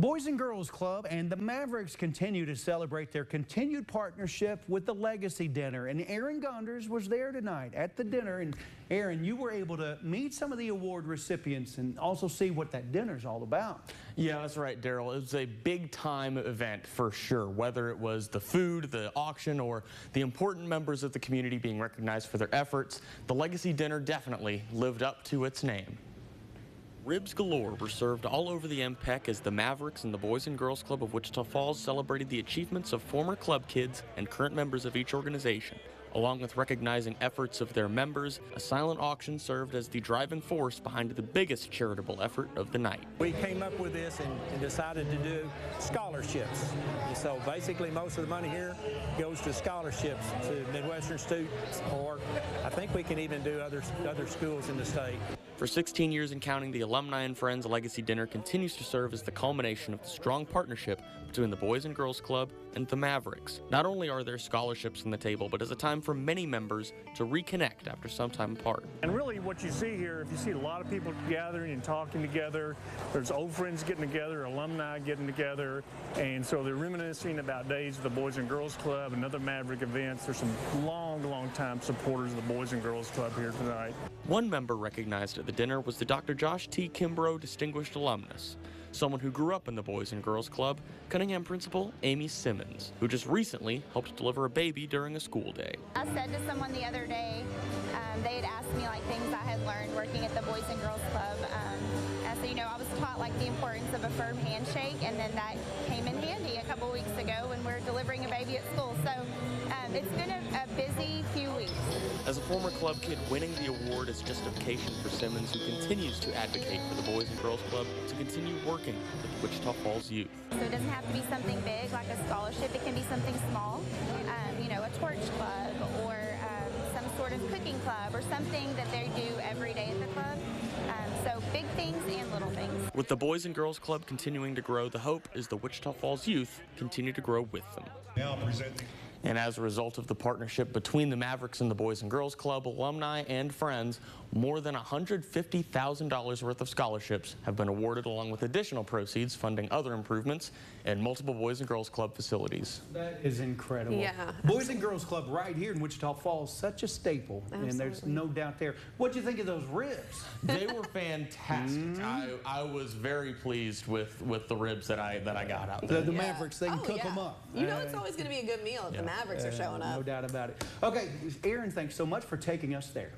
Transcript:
Boys and Girls Club and the Mavericks continue to celebrate their continued partnership with the Legacy Dinner. And Aaron Gonders was there tonight at the dinner. And Aaron, you were able to meet some of the award recipients and also see what that dinner's all about. Yeah, that's right, Daryl. It was a big-time event for sure, whether it was the food, the auction, or the important members of the community being recognized for their efforts. The Legacy Dinner definitely lived up to its name. Ribs galore were served all over the MPEC as the Mavericks and the Boys and Girls Club of Wichita Falls celebrated the achievements of former club kids and current members of each organization. Along with recognizing efforts of their members, a silent auction served as the driving force behind the biggest charitable effort of the night. We came up with this and decided to do scholarships. And so basically most of the money here goes to scholarships to Midwestern students, or I think we can even do other schools in the state. For 16 years and counting, the Alumni and Friends Legacy Dinner continues to serve as the culmination of the strong partnership between the Boys and Girls Club and the Mavericks. Not only are there scholarships on the table, but as a time for many members to reconnect after some time apart. And really what you see here, if you see a lot of people gathering and talking together, there's old friends getting together, alumni getting together, and so they're reminiscing about days of the Boys and Girls Club and other Maverick events. There's some long time supporters of the Boys and Girls Club here tonight. One member recognized at the dinner was the Dr. Josh T. Kimbrough Distinguished Alumnus, someone who grew up in the Boys and Girls Club, Cunningham principal Amy Simmons, who just recently helped deliver a baby during a school day. I said to someone the other day, they had asked me like things I had learned working at the Boys and Girls Club. I said, I was taught like the importance of a firm handshake, and then that came in handy a couple weeks ago when we're delivering a baby at school. So it's been a busy few weeks. As a former club kid, winning the award is justification for Simmons, who continues to advocate for the Boys and Girls Club to continue working with the Wichita Falls youth. So it doesn't have to be something big like a scholarship. It can be something small, a torch club or some sort of cooking club or something that they do every day at the club. So big things and little things. With the Boys and Girls Club continuing to grow, the hope is the Wichita Falls youth continue to grow with them. Now presenting. And as a result of the partnership between the Mavericks and the Boys and Girls Club, alumni and friends, more than $150,000 worth of scholarships have been awarded, along with additional proceeds funding other improvements in multiple Boys and Girls Club facilities. That is incredible. Yeah. Boys and Girls Club right here in Wichita Falls, such a staple. Absolutely. And there's no doubt there. What'd you think of those ribs? They were fantastic. I was very pleased with the ribs that I got out there. The Mavericks, they can cook them up. It's always going to be a good meal if the Mavericks are showing up. No doubt about it. Okay, Aaron, thanks so much for taking us there.